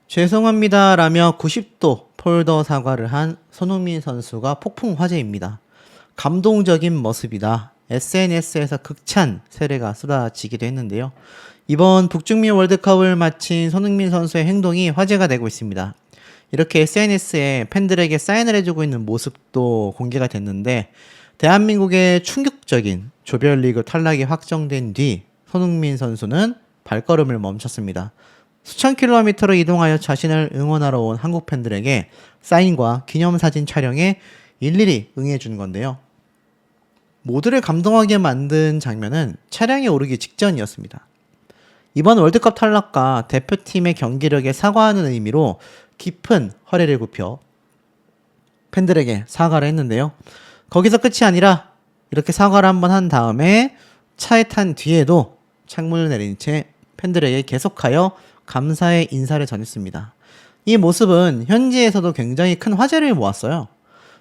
죄송합니다 라며 90도 폴더 사과를 한 손흥민 선수가 폭풍 화제입니다. 감동적인 모습이다. SNS에서 극찬 세례가 쏟아지기도 했는데요. 이번 북중미 월드컵을 마친 손흥민 선수의 행동이 화제가 되고 있습니다. 이렇게 SNS에 팬들에게 사인을 해주고 있는 모습도 공개가 됐는데, 대한민국의 충격적인 조별리그 탈락이 확정된 뒤 손흥민 선수는 발걸음을 멈췄습니다. 수천 킬로미터로 이동하여 자신을 응원하러 온 한국 팬들에게 사인과 기념사진 촬영에 일일이 응해준 건데요. 모두를 감동하게 만든 장면은 차량에 오르기 직전이었습니다. 이번 월드컵 탈락과 대표팀의 경기력에 사과하는 의미로 깊은 허리를 굽혀 팬들에게 사과를 했는데요. 거기서 끝이 아니라 이렇게 사과를 한번 한 다음에 차에 탄 뒤에도 창문을 내린 채 팬들에게 계속하여 감사의 인사를 전했습니다. 이 모습은 현지에서도 굉장히 큰 화제를 모았어요.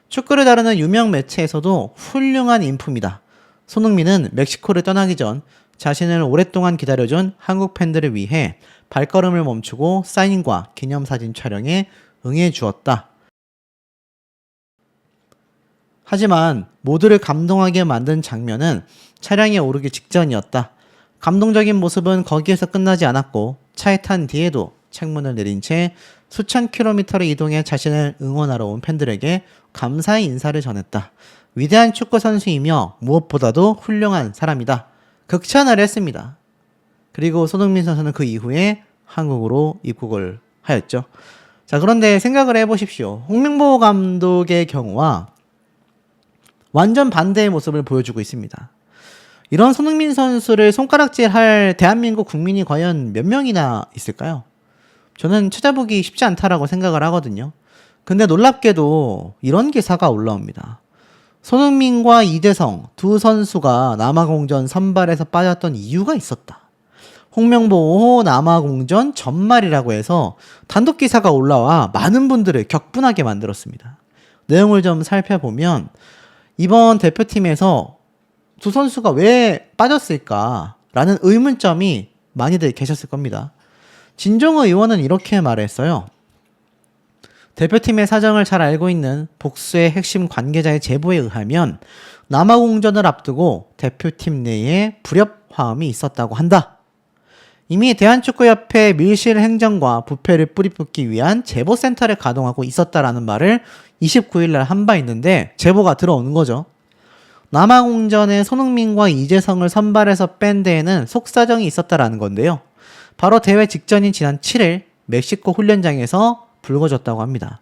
축구를 다루는 유명 매체에서도 훌륭한 인품이다. 손흥민은 멕시코를 떠나기 전 자신을 오랫동안 기다려준 한국 팬들을 위해 발걸음을 멈추고 사인과 기념사진 촬영에 응해주었다. 하지만 모두를 감동하게 만든 장면은 차량에 오르기 직전이었다. 감동적인 모습은 거기에서 끝나지 않았고, 차에 탄 뒤에도 창문을 내린 채 수천 킬로미터를 이동해 자신을 응원하러 온 팬들에게 감사의 인사를 전했다. 위대한 축구 선수이며 무엇보다도 훌륭한 사람이다. 극찬을 했습니다. 그리고 손흥민 선수는 그 이후에 한국으로 입국을 하였죠. 자, 그런데 생각을 해보십시오. 홍명보 감독의 경우와 완전 반대의 모습을 보여주고 있습니다. 이런 손흥민 선수를 손가락질할 대한민국 국민이 과연 몇 명이나 있을까요? 저는 찾아보기 쉽지 않다라고 생각을 하거든요. 근데 놀랍게도 이런 기사가 올라옵니다. 손흥민과 이재성 두 선수가 남아공전 선발에서 빠졌던 이유가 있었다. 홍명보 5호 남아공전 전말이라고 해서 단독 기사가 올라와 많은 분들을 격분하게 만들었습니다. 내용을 좀 살펴보면 이번 대표팀에서 두 선수가 왜 빠졌을까라는 의문점이 많이들 계셨을 겁니다. 진종호 의원은 이렇게 말했어요. 대표팀의 사정을 잘 알고 있는 복수의 핵심 관계자의 제보에 의하면 남아공전을 앞두고 대표팀 내에 불협화음이 있었다고 한다. 이미 대한축구협회 밀실 행정과 부패를 뿌리뽑기 위한 제보센터를 가동하고 있었다라는 말을 29일 날 한 바 있는데, 제보가 들어오는 거죠. 남아공전에 손흥민과 이재성을 선발해서 뺀 데에는 속사정이 있었다라는 건데요. 바로 대회 직전인 지난 7일 멕시코 훈련장에서 불거졌다고 합니다.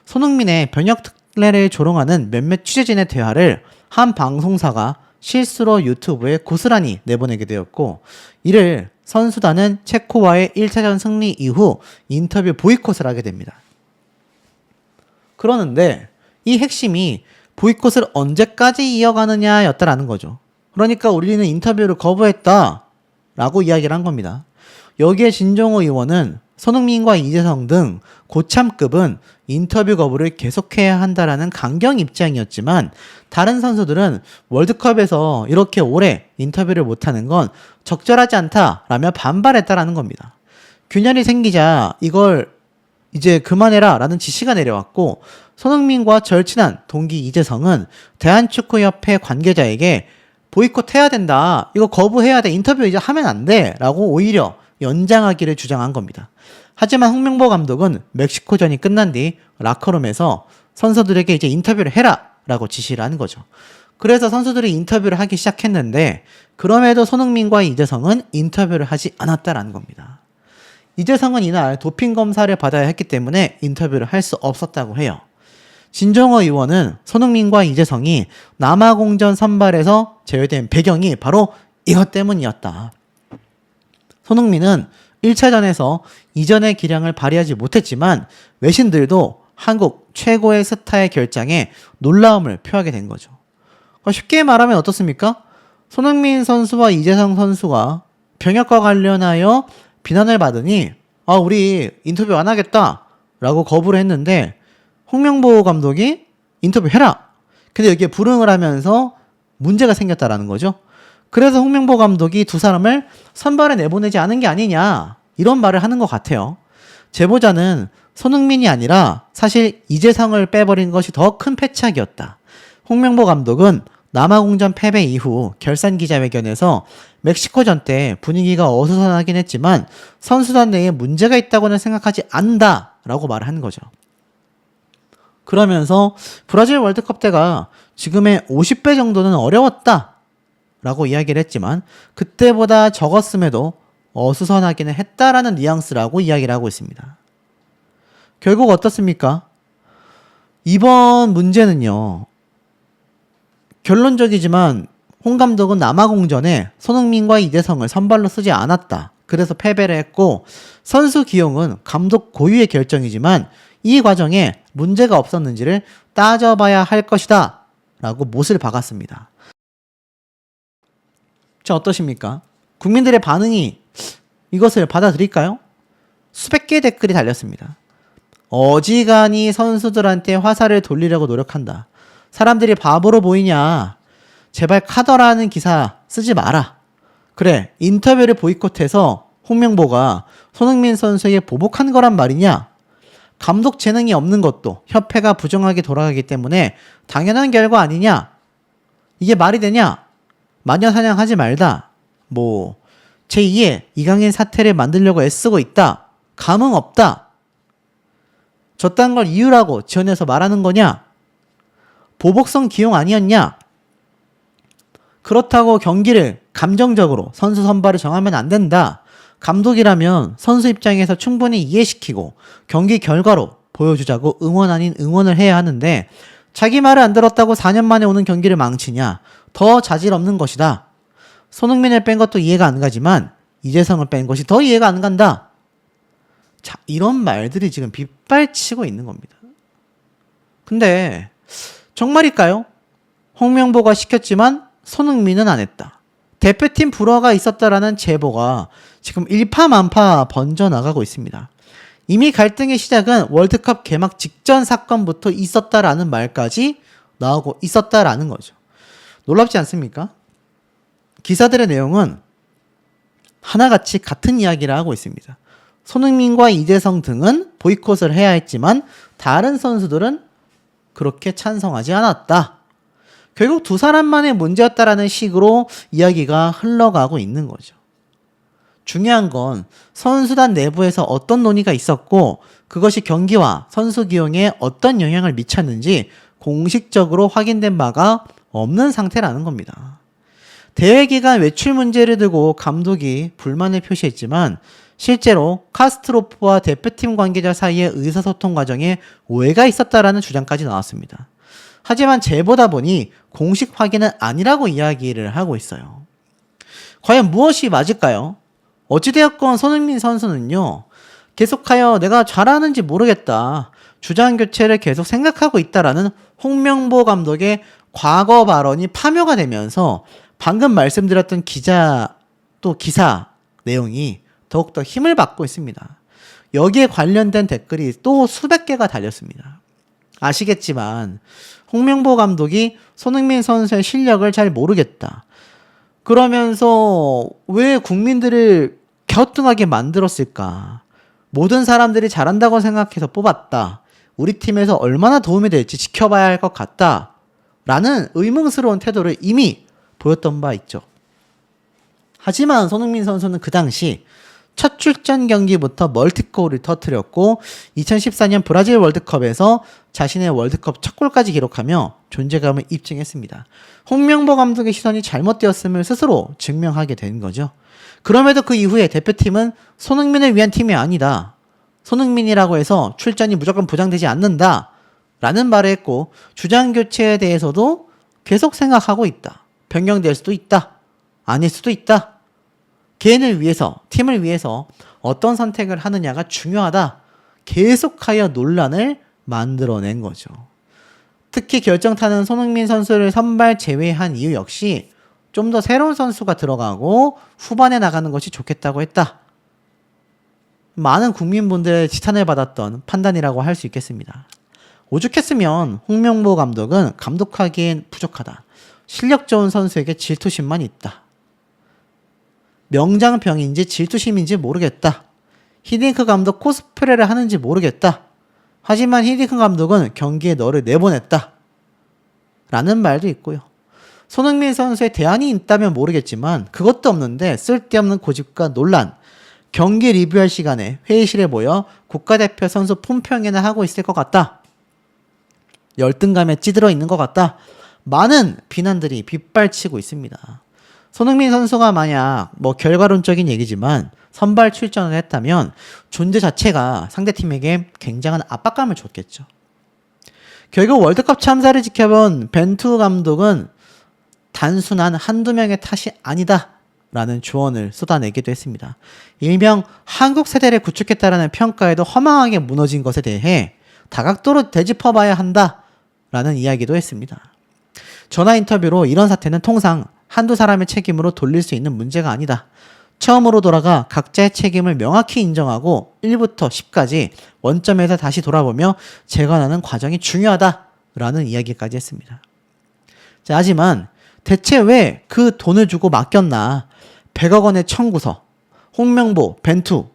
손흥민의 변역 특례를 조롱하는 몇몇 취재진의 대화를 한 방송사가 실수로 유튜브에 고스란히 내보내게 되었고, 이를 선수단은 체코와의 1차전 승리 이후 인터뷰 보이콧을 하게 됩니다. 그러는데 이 핵심이 보이콧을 언제까지 이어가느냐였다라는 거죠. 그러니까 우리는 인터뷰를 거부했다라고 이야기를 한 겁니다. 여기에 진종호 의원은 손흥민과 이재성 등 고참급은 인터뷰 거부를 계속해야 한다라는 강경 입장이었지만, 다른 선수들은 월드컵에서 이렇게 오래 인터뷰를 못하는 건 적절하지 않다라며 반발했다라는 겁니다. 균열이 생기자 이걸 이제 그만해라 라는 지시가 내려왔고, 손흥민과 절친한 동기 이재성은 대한축구협회 관계자에게 보이콧해야 된다, 이거 거부해야 돼, 인터뷰 이제 하면 안 돼 라고 오히려 연장하기를 주장한 겁니다. 하지만 홍명보 감독은 멕시코전이 끝난 뒤 라커룸에서 선수들에게 이제 인터뷰를 해라 라고 지시를 하는 거죠. 그래서 선수들이 인터뷰를 하기 시작했는데, 그럼에도 손흥민과 이재성은 인터뷰를 하지 않았다라는 겁니다. 이재성은 이날 도핑 검사를 받아야 했기 때문에 인터뷰를 할 수 없었다고 해요. 진종호 의원은 손흥민과 이재성이 남아공전 선발에서 제외된 배경이 바로 이것 때문이었다. 손흥민은 1차전에서 이전의 기량을 발휘하지 못했지만 외신들도 한국 최고의 스타의 결장에 놀라움을 표하게 된 거죠. 쉽게 말하면 어떻습니까? 손흥민 선수와 이재성 선수가 병역과 관련하여 비난을 받으니 우리 인터뷰 안 하겠다 라고 거부를 했는데, 홍명보 감독이 인터뷰 해라. 근데 여기에 불응을 하면서 문제가 생겼다라는 거죠. 그래서 홍명보 감독이 두 사람을 선발에 내보내지 않은 게 아니냐, 이런 말을 하는 것 같아요. 제보자는 손흥민이 아니라 사실 이재성을 빼버린 것이 더 큰 패착이었다. 홍명보 감독은 남아공전 패배 이후 결산 기자회견에서 멕시코전 때 분위기가 어수선하긴 했지만 선수단 내에 문제가 있다고는 생각하지 않는다 라고 말을 한 거죠. 그러면서 브라질 월드컵 때가 지금의 50배 정도는 어려웠다 라고 이야기를 했지만 그때보다 적었음에도 어수선하기는 했다라는 뉘앙스라고 이야기를 하고 있습니다. 결국 어떻습니까? 이번 문제는요, 결론적이지만 홍 감독은 남아공전에 손흥민과 이재성을 선발로 쓰지 않았다. 그래서 패배를 했고 선수 기용은 감독 고유의 결정이지만 이 과정에 문제가 없었는지를 따져봐야 할 것이다 라고 못을 박았습니다. 자, 어떠십니까? 국민들의 반응이 이것을 받아들일까요? 수백 개의 댓글이 달렸습니다. 어지간히 선수들한테 화살을 돌리려고 노력한다. 사람들이 바보로 보이냐. 제발 카더라는 기사 쓰지 마라. 그래, 인터뷰를 보이콧해서 홍명보가 손흥민 선수에게 보복한 거란 말이냐. 감독 재능이 없는 것도 협회가 부정하게 돌아가기 때문에 당연한 결과 아니냐. 이게 말이 되냐. 마녀사냥하지 말다. 제2의 이강인 사태를 만들려고 애쓰고 있다. 감흥 없다. 저딴 걸 이유라고 지어내서 말하는 거냐? 보복성 기용 아니었냐? 그렇다고 경기를 감정적으로 선수 선발을 정하면 안 된다. 감독이라면 선수 입장에서 충분히 이해시키고 경기 결과로 보여주자고 응원 아닌 응원을 해야 하는데 자기 말을 안 들었다고 4년 만에 오는 경기를 망치냐? 더 자질 없는 것이다. 손흥민을 뺀 것도 이해가 안 가지만 이재성을 뺀 것이 더 이해가 안 간다. 자, 이런 말들이 지금 빗발치고 있는 겁니다. 근데 정말일까요? 홍명보가 시켰지만 손흥민은 안 했다. 대표팀 불화가 있었다라는 제보가 지금 일파만파 번져나가고 있습니다. 이미 갈등의 시작은 월드컵 개막 직전 사건부터 있었다라는 말까지 나오고 있었다라는 거죠. 놀랍지 않습니까? 기사들의 내용은 하나같이 같은 이야기를 하고 있습니다. 손흥민과 이재성 등은 보이콧을 해야 했지만 다른 선수들은 그렇게 찬성하지 않았다. 결국 두 사람만의 문제였다라는 식으로 이야기가 흘러가고 있는 거죠. 중요한 건 선수단 내부에서 어떤 논의가 있었고 그것이 경기와 선수 기용에 어떤 영향을 미쳤는지 공식적으로 확인된 바가 없는 상태라는 겁니다. 대회 기간 외출 문제를 두고 감독이 불만을 표시했지만 실제로 카스트로프와 대표팀 관계자 사이의 의사소통 과정에 오해가 있었다라는 주장까지 나왔습니다. 하지만 제보다 보니 공식 확인은 아니라고 이야기를 하고 있어요. 과연 무엇이 맞을까요? 어찌되었건 손흥민 선수는요, 계속하여 내가 잘하는지 모르겠다. 주장 교체를 계속 생각하고 있다라는 홍명보 감독의 과거 발언이 파묘가 되면서 방금 말씀드렸던 기사 내용이 더욱더 힘을 받고 있습니다. 여기에 관련된 댓글이 또 수백 개가 달렸습니다. 아시겠지만 홍명보 감독이 손흥민 선수의 실력을 잘 모르겠다. 그러면서 왜 국민들을 갸우뚱하게 만들었을까? 모든 사람들이 잘한다고 생각해서 뽑았다. 우리 팀에서 얼마나 도움이 될지 지켜봐야 할 것 같다. 라는 의문스러운 태도를 이미 보였던 바 있죠. 하지만 손흥민 선수는 그 당시 첫 출전 경기부터 멀티골을 터뜨렸고 2014년 브라질 월드컵에서 자신의 월드컵 첫 골까지 기록하며 존재감을 입증했습니다. 홍명보 감독의 시선이 잘못되었음을 스스로 증명하게 된 거죠. 그럼에도 그 이후에 대표팀은 손흥민을 위한 팀이 아니다. 손흥민이라고 해서 출전이 무조건 보장되지 않는다. 라는 말을 했고 주장 교체에 대해서도 계속 생각하고 있다. 변경될 수도 있다. 아닐 수도 있다. 개인을 위해서, 팀을 위해서 어떤 선택을 하느냐가 중요하다. 계속하여 논란을 만들어낸 거죠. 특히 결정타는 손흥민 선수를 선발 제외한 이유 역시 좀 더 새로운 선수가 들어가고 후반에 나가는 것이 좋겠다고 했다. 많은 국민분들의 지탄을 받았던 판단이라고 할 수 있겠습니다. 오죽했으면 홍명보 감독은 감독하기엔 부족하다. 실력 좋은 선수에게 질투심만 있다. 명장병인지 질투심인지 모르겠다. 히딩크 감독 코스프레를 하는지 모르겠다. 하지만 히딩크 감독은 경기에 너를 내보냈다. 라는 말도 있고요. 손흥민 선수의 대안이 있다면 모르겠지만 그것도 없는데 쓸데없는 고집과 논란, 경기 리뷰할 시간에 회의실에 모여 국가대표 선수 품평회나 하고 있을 것 같다. 열등감에 찌들어 있는 것 같다. 많은 비난들이 빗발치고 있습니다. 손흥민 선수가 만약 결과론적인 얘기지만 선발 출전을 했다면 존재 자체가 상대팀에게 굉장한 압박감을 줬겠죠. 결국 월드컵 참사를 지켜본 벤투 감독은 단순한 한두 명의 탓이 아니다 라는 조언을 쏟아내기도 했습니다. 일명 한국 세대를 구축했다라는 평가에도 허망하게 무너진 것에 대해 다각도로 되짚어봐야 한다 라는 이야기도 했습니다. 전화 인터뷰로 이런 사태는 통상 한두 사람의 책임으로 돌릴 수 있는 문제가 아니다. 처음으로 돌아가 각자의 책임을 명확히 인정하고 1부터 10까지 원점에서 다시 돌아보며 재관하는 과정이 중요하다라는 이야기까지 했습니다. 자, 하지만 대체 왜 그 돈을 주고 맡겼나? 100억 원의 청구서, 홍명보, 벤투,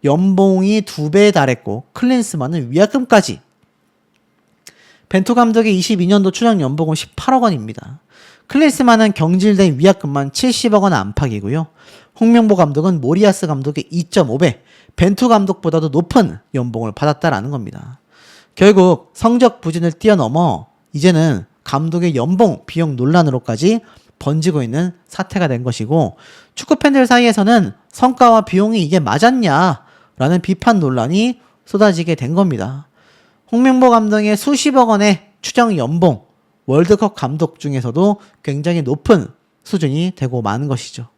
연봉이 2배에 달했고 클린스만은 위약금까지. 벤투 감독의 22년도 추정 연봉은 18억 원입니다. 클린스만은 경질된 위약금만 70억 원 안팎이고요. 홍명보 감독은 모리아스 감독의 2.5배, 벤투 감독보다도 높은 연봉을 받았다라는 겁니다. 결국 성적 부진을 뛰어넘어 이제는 감독의 연봉, 비용 논란으로까지 번지고 있는 사태가 된 것이고, 축구팬들 사이에서는 성과와 비용이 이게 맞았냐라는 비판 논란이 쏟아지게 된 겁니다. 홍명보 감독의 수십억 원의 추정 연봉, 월드컵 감독 중에서도 굉장히 높은 수준이 되고 마는 것이죠.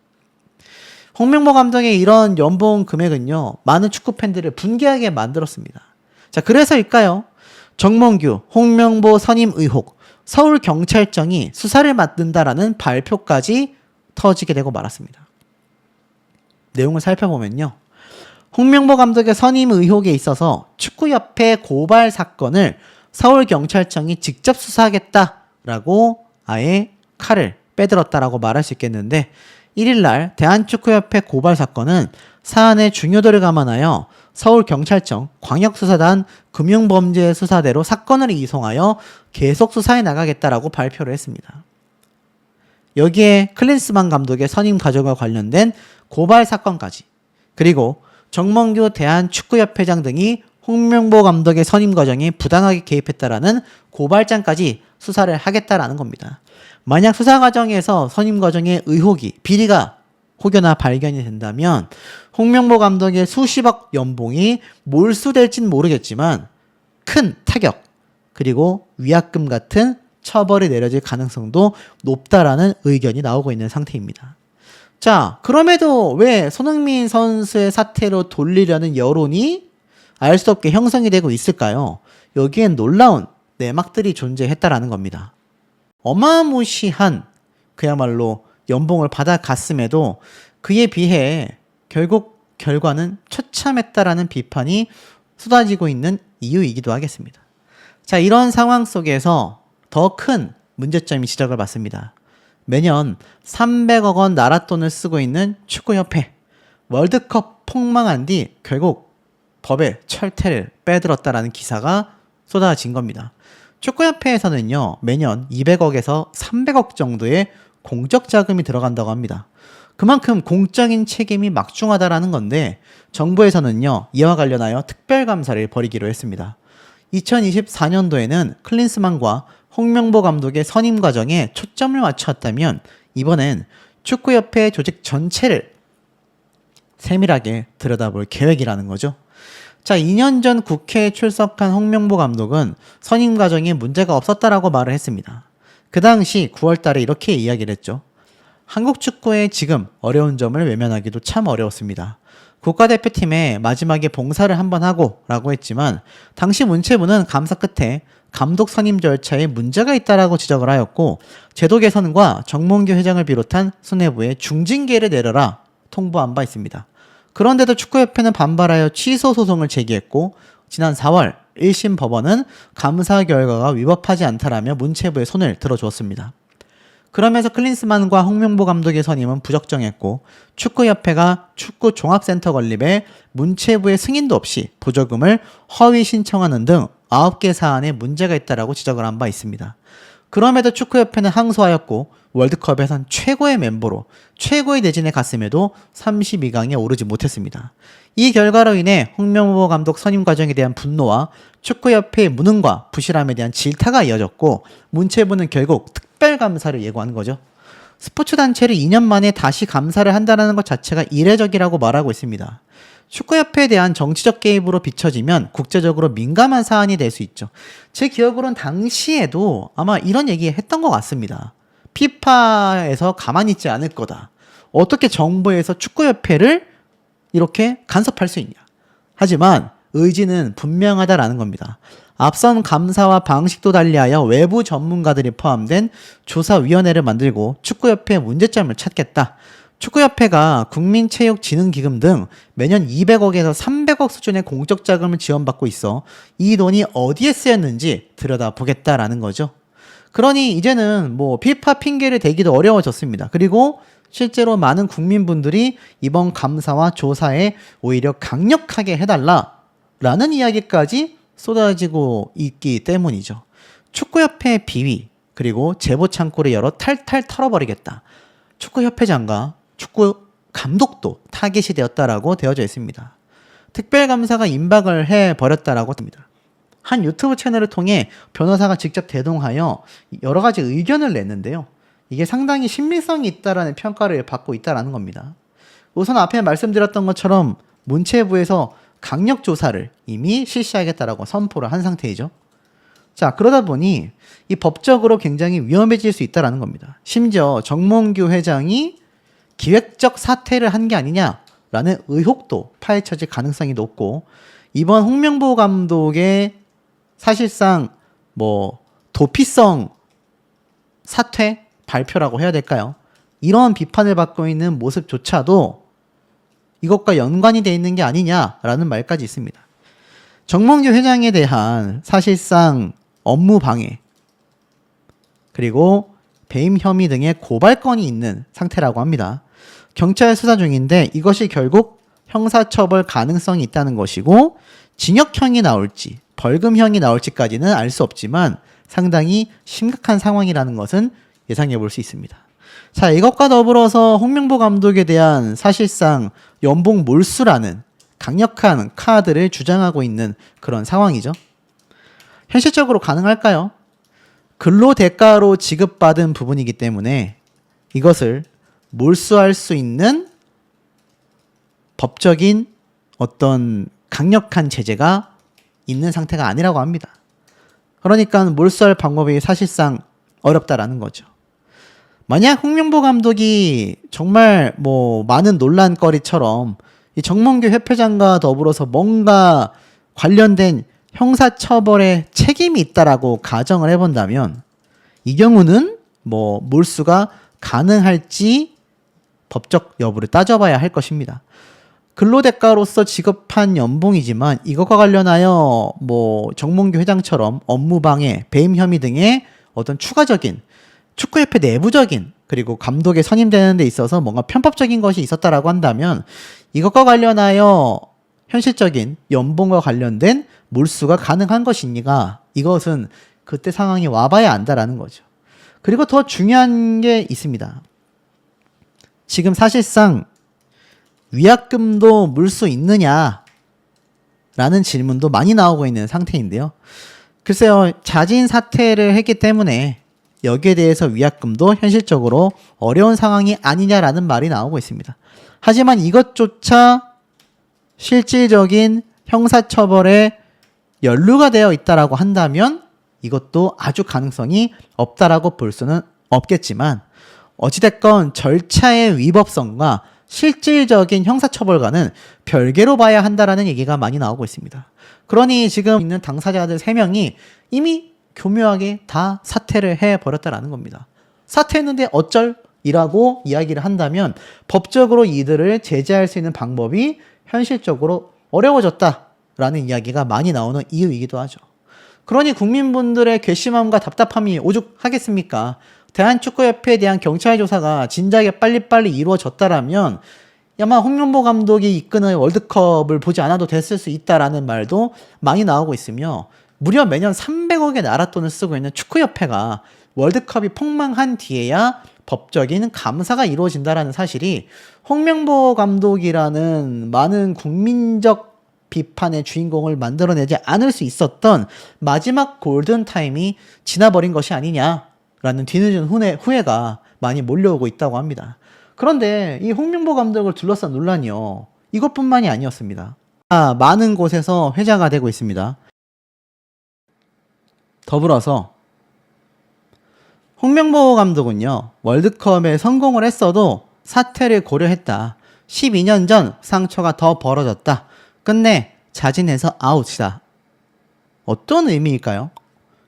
홍명보 감독의 이런 연봉 금액은요, 많은 축구팬들을 분개하게 만들었습니다. 자, 그래서일까요? 정몽규, 홍명보 선임 의혹, 서울경찰청이 수사를 맡는다라는 발표까지 터지게 되고 말았습니다. 내용을 살펴보면요, 홍명보 감독의 선임 의혹에 있어서 축구협회 고발 사건을 서울경찰청이 직접 수사하겠다라고 아예 칼을 빼들었다라고 말할 수 있겠는데, 1일날 대한축구협회 고발 사건은 사안의 중요도를 감안하여 서울경찰청 광역수사단 금융범죄수사대로 사건을 이송하여 계속 수사해 나가겠다라고 발표를 했습니다. 여기에 클린스만 감독의 선임 과정과 관련된 고발 사건까지, 그리고 정몽규 대한축구협회장 등이 홍명보 감독의 선임 과정에 부당하게 개입했다라는 고발장까지 수사를 하겠다라는 겁니다. 만약 수사 과정에서 선임 과정에 의혹이, 비리가 혹여나 발견이 된다면 홍명보 감독의 수십억 연봉이 몰수될진 모르겠지만 큰 타격, 그리고 위약금 같은 처벌이 내려질 가능성도 높다라는 의견이 나오고 있는 상태입니다. 자, 그럼에도 왜 손흥민 선수의 사태로 돌리려는 여론이 알 수 없게 형성이 되고 있을까요? 여기엔 놀라운 내막들이 존재했다라는 겁니다. 어마무시한 그야말로 연봉을 받아갔음에도 그에 비해 결국 결과는 처참했다라는 비판이 쏟아지고 있는 이유이기도 하겠습니다. 자, 이런 상황 속에서 더 큰 문제점이 지적을 받습니다. 매년 300억 원 나랏돈을 쓰고 있는 축구협회, 월드컵 폭망한 뒤 결국 법의 철퇴를 빼들었다라는 기사가 쏟아진 겁니다. 축구협회에서는요, 매년 200억에서 300억 정도의 공적 자금이 들어간다고 합니다. 그만큼 공적인 책임이 막중하다라는 건데, 정부에서는요, 이와 관련하여 특별감사를 벌이기로 했습니다. 2024년도에는 클린스만과 홍명보 감독의 선임 과정에 초점을 맞췄다면 이번엔 축구협회 조직 전체를 세밀하게 들여다볼 계획이라는 거죠. 자, 2년 전 국회에 출석한 홍명보 감독은 선임 과정에 문제가 없었다라고 말을 했습니다. 그 당시 9월 달에 이렇게 이야기를 했죠. 한국 축구의 지금 어려운 점을 외면하기도 참 어려웠습니다. 국가대표팀에 마지막에 봉사를 한번 하고 라고 했지만 당시 문체부는 감사 끝에 감독 선임 절차에 문제가 있다라고 지적을 하였고, 제도 개선과 정몽규 회장을 비롯한 수뇌부에 중징계를 내려라 통보한 바 있습니다. 그런데도 축구협회는 반발하여 취소 소송을 제기했고, 지난 4월 1심 법원은 감사 결과가 위법하지 않다라며 문체부의 손을 들어주었습니다. 그러면서 클린스만과 홍명보 감독의 선임은 부적정했고 축구협회가 축구종합센터 건립에 문체부의 승인도 없이 보조금을 허위 신청하는 등 9개 사안에 문제가 있다라고 지적을 한 바 있습니다. 그럼에도 축구협회는 항소하였고 월드컵에선 최고의 멤버로 최고의 대진에 갔음에도 32강에 오르지 못했습니다. 이 결과로 인해 홍명보 감독 선임 과정에 대한 분노와 축구협회의 무능과 부실함에 대한 질타가 이어졌고 문체부는 결국 특별감사를 예고한 거죠. 스포츠 단체를 2년 만에 다시 감사를 한다는 것 자체가 이례적이라고 말하고 있습니다. 축구협회에 대한 정치적 개입으로 비춰지면 국제적으로 민감한 사안이 될 수 있죠. 제 기억으로는 당시에도 아마 이런 얘기 했던 것 같습니다. 피파에서 가만히 있지 않을 거다. 어떻게 정부에서 축구협회를 이렇게 간섭할 수 있냐. 하지만 의지는 분명하다라는 겁니다. 앞선 감사와 방식도 달리하여 외부 전문가들이 포함된 조사위원회를 만들고 축구협회의 문제점을 찾겠다. 축구협회가 국민체육진흥기금 등 매년 200억에서 300억 수준의 공적 자금을 지원받고 있어 이 돈이 어디에 쓰였는지 들여다보겠다라는 거죠. 그러니 이제는 피파 핑계를 대기도 어려워졌습니다. 그리고 실제로 많은 국민분들이 이번 감사와 조사에 오히려 강력하게 해달라라는 이야기까지 쏟아지고 있기 때문이죠. 축구협회의 비위 그리고 제보 창구를 열어 탈탈 털어버리겠다. 축구협회장과 축구 감독도 타깃이 되었다라고 되어져 있습니다. 특별감사가 임박을 해버렸다라고 합니다. 한 유튜브 채널을 통해 변호사가 직접 대동하여 여러 가지 의견을 냈는데요. 이게 상당히 신빙성이 있다라는 평가를 받고 있다라는 겁니다. 우선 앞에 말씀드렸던 것처럼 문체부에서 강력 조사를 이미 실시하겠다라고 선포를 한 상태이죠. 자, 그러다 보니 이 법적으로 굉장히 위험해질 수 있다라는 겁니다. 심지어 정몽규 회장이 기획적 사퇴를 한 게 아니냐라는 의혹도 파헤쳐질 가능성이 높고 이번 홍명보 감독의 사실상 도피성 사퇴 발표라고 해야 될까요? 이런 비판을 받고 있는 모습조차도 이것과 연관이 돼 있는 게 아니냐라는 말까지 있습니다. 정몽규 회장에 대한 사실상 업무 방해 그리고 배임 혐의 등의 고발건이 있는 상태라고 합니다. 경찰 수사 중인데 이것이 결국 형사처벌 가능성이 있다는 것이고 징역형이 나올지 벌금형이 나올지까지는 알 수 없지만 상당히 심각한 상황이라는 것은 예상해 볼 수 있습니다. 자, 이것과 더불어서 홍명보 감독에 대한 사실상 연봉 몰수라는 강력한 카드를 주장하고 있는 그런 상황이죠. 현실적으로 가능할까요? 근로 대가로 지급받은 부분이기 때문에 이것을 몰수할 수 있는 법적인 어떤 강력한 제재가 있는 상태가 아니라고 합니다. 그러니까 몰수할 방법이 사실상 어렵다라는 거죠. 만약 홍명보 감독이 정말 많은 논란거리처럼 이 정몽규 협회장과 더불어서 뭔가 관련된 형사처벌에 책임이 있다라고 가정을 해본다면 이 경우는 몰수가 가능할지 법적 여부를 따져봐야 할 것입니다. 근로대가로서 지급한 연봉이지만 이것과 관련하여 정몽규 회장처럼 업무방해, 배임 혐의 등의 어떤 추가적인 축구협회 내부적인 그리고 감독에 선임되는 데 있어서 뭔가 편법적인 것이 있었다라고 한다면 이것과 관련하여 현실적인 연봉과 관련된 몰수가 가능한 것이니까 이것은 그때 상황이 와봐야 안다라는 거죠. 그리고 더 중요한 게 있습니다. 지금 사실상 위약금도 물 수 있느냐 라는 질문도 많이 나오고 있는 상태인데요. 글쎄요, 자진 사퇴를 했기 때문에 여기에 대해서 위약금도 현실적으로 어려운 상황이 아니냐라는 말이 나오고 있습니다. 하지만 이것조차 실질적인 형사처벌에 연루가 되어 있다라고 한다면 이것도 아주 가능성이 없다라고 볼 수는 없겠지만 어찌됐건 절차의 위법성과 실질적인 형사처벌과는 별개로 봐야 한다라는 얘기가 많이 나오고 있습니다. 그러니 지금 있는 당사자들 3명이 이미 교묘하게 다 사퇴를 해버렸다라는 겁니다. 사퇴했는데 어쩔? 이라고 이야기를 한다면 법적으로 이들을 제재할 수 있는 방법이 현실적으로 어려워졌다라는 이야기가 많이 나오는 이유이기도 하죠. 그러니 국민분들의 괘씸함과 답답함이 오죽하겠습니까? 대한축구협회에 대한 경찰 조사가 진작에 빨리빨리 이루어졌다라면 아마 홍명보 감독이 이끄는 월드컵을 보지 않아도 됐을 수 있다라는 말도 많이 나오고 있으며, 무려 매년 300억의 나랏돈을 쓰고 있는 축구협회가 월드컵이 폭망한 뒤에야 법적인 감사가 이루어진다라는 사실이 홍명보 감독이라는 많은 국민적 비판의 주인공을 만들어내지 않을 수 있었던 마지막 골든타임이 지나버린 것이 아니냐라는 뒤늦은 후회가 많이 몰려오고 있다고 합니다. 그런데 이 홍명보 감독을 둘러싼 논란이요, 이것뿐만이 아니었습니다. 많은 곳에서 회자가 되고 있습니다. 더불어서 홍명보 감독은요, 월드컵에 성공을 했어도 사퇴를 고려했다. 12년 전 상처가 더 벌어졌다. 끝내 자진해서 아웃이다. 어떤 의미일까요?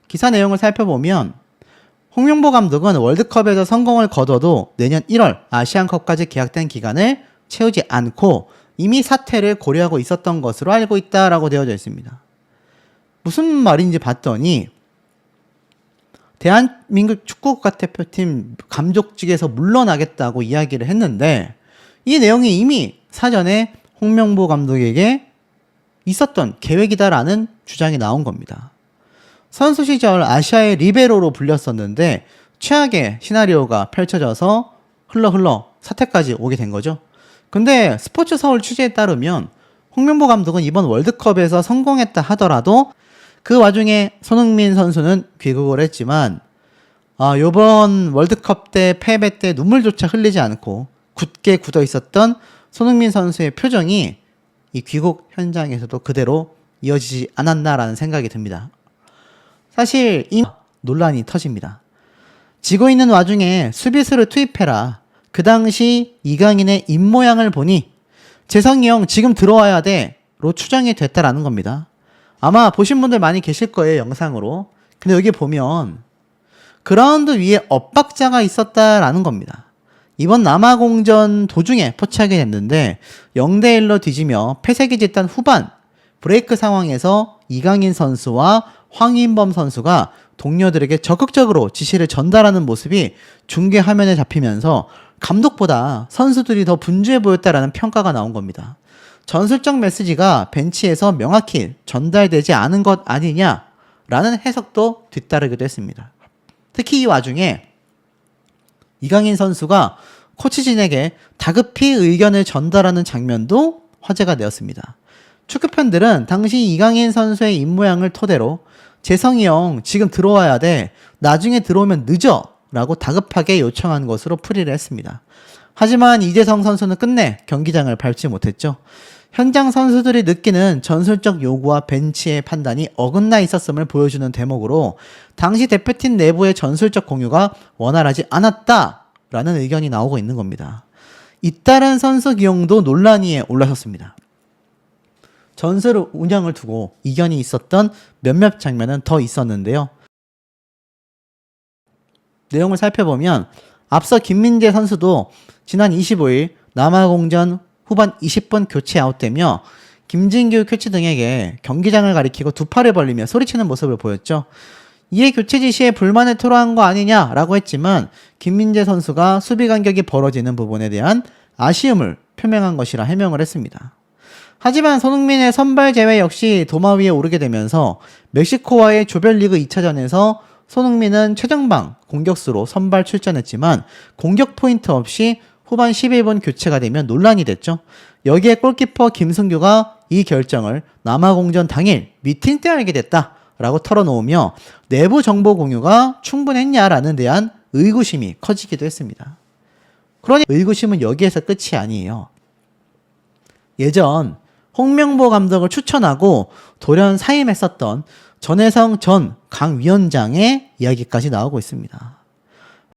기사 내용을 살펴보면 홍명보 감독은 월드컵에서 성공을 거둬도 내년 1월 아시안컵까지 계약된 기간을 채우지 않고 이미 사퇴를 고려하고 있었던 것으로 알고 있다라고 되어져 있습니다. 무슨 말인지 봤더니 대한민국 축구국가대표팀 감독직에서 물러나겠다고 이야기를 했는데, 이 내용이 이미 사전에 홍명보 감독에게 있었던 계획이다라는 주장이 나온 겁니다. 선수 시절 아시아의 리베로로 불렸었는데 최악의 시나리오가 펼쳐져서 흘러 사태까지 오게 된 거죠. 근데 스포츠 서울 취재에 따르면 홍명보 감독은 이번 월드컵에서 성공했다 하더라도 그 와중에 손흥민 선수는 귀국을 했지만 요번 월드컵 때 패배 때 눈물조차 흘리지 않고 굳게 굳어 있었던 손흥민 선수의 표정이 이 귀국 현장에서도 그대로 이어지지 않았나라는 생각이 듭니다. 사실 이 논란이 터집니다. 지고 있는 와중에 수비수를 투입해라. 그 당시 이강인의 입모양을 보니 재성이 형 지금 들어와야 돼로 추정이 됐다라는 겁니다. 아마 보신 분들 많이 계실 거예요, 영상으로. 근데 여기 보면 그라운드 위에 엇박자가 있었다라는 겁니다. 이번 남아공전 도중에 포착이 됐는데 0대1로 뒤지며 패색이 짙던 후반 브레이크 상황에서 이강인 선수와 황인범 선수가 동료들에게 적극적으로 지시를 전달하는 모습이 중계 화면에 잡히면서 감독보다 선수들이 더 분주해 보였다라는 평가가 나온 겁니다. 전술적 메시지가 벤치에서 명확히 전달되지 않은 것 아니냐라는 해석도 뒤따르기도 했습니다. 특히 이 와중에 이강인 선수가 코치진에게 다급히 의견을 전달하는 장면도 화제가 되었습니다. 축구팬들은 당시 이강인 선수의 입모양을 토대로 재성이 형 지금 들어와야 돼, 나중에 들어오면 늦어 라고 다급하게 요청한 것으로 풀이를 했습니다. 하지만 이재성 선수는 끝내 경기장을 밟지 못했죠. 현장 선수들이 느끼는 전술적 요구와 벤치의 판단이 어긋나 있었음을 보여주는 대목으로 당시 대표팀 내부의 전술적 공유가 원활하지 않았다라는 의견이 나오고 있는 겁니다. 잇따른 선수 기용도 논란 위에 올라섰습니다. 전술 운영을 두고 이견이 있었던 몇몇 장면은 더 있었는데요. 내용을 살펴보면 앞서 김민재 선수도 지난 25일 남아공전 후반 20분 교체 아웃되며 김진규 코치 등에게 경기장을 가리키고 두 팔을 벌리며 소리치는 모습을 보였죠. 이에 교체 지시에 불만을 토로한 거 아니냐라고 했지만 김민재 선수가 수비 간격이 벌어지는 부분에 대한 아쉬움을 표명한 것이라 해명을 했습니다. 하지만 손흥민의 선발 제외 역시 도마 위에 오르게 되면서 멕시코와의 조별리그 2차전에서 손흥민은 최정방 공격수로 선발 출전했지만 공격 포인트 없이 후반 11분 교체가 되면 논란이 됐죠. 여기에 골키퍼 김승규가 이 결정을 남아공전 당일 미팅 때 알게 됐다라고 털어놓으며 내부 정보 공유가 충분했냐라는 대한 의구심이 커지기도 했습니다. 그러니 의구심은 여기에서 끝이 아니에요. 예전 홍명보 감독을 추천하고 돌연 사임했었던 전혜성 전 강 위원장의 이야기까지 나오고 있습니다.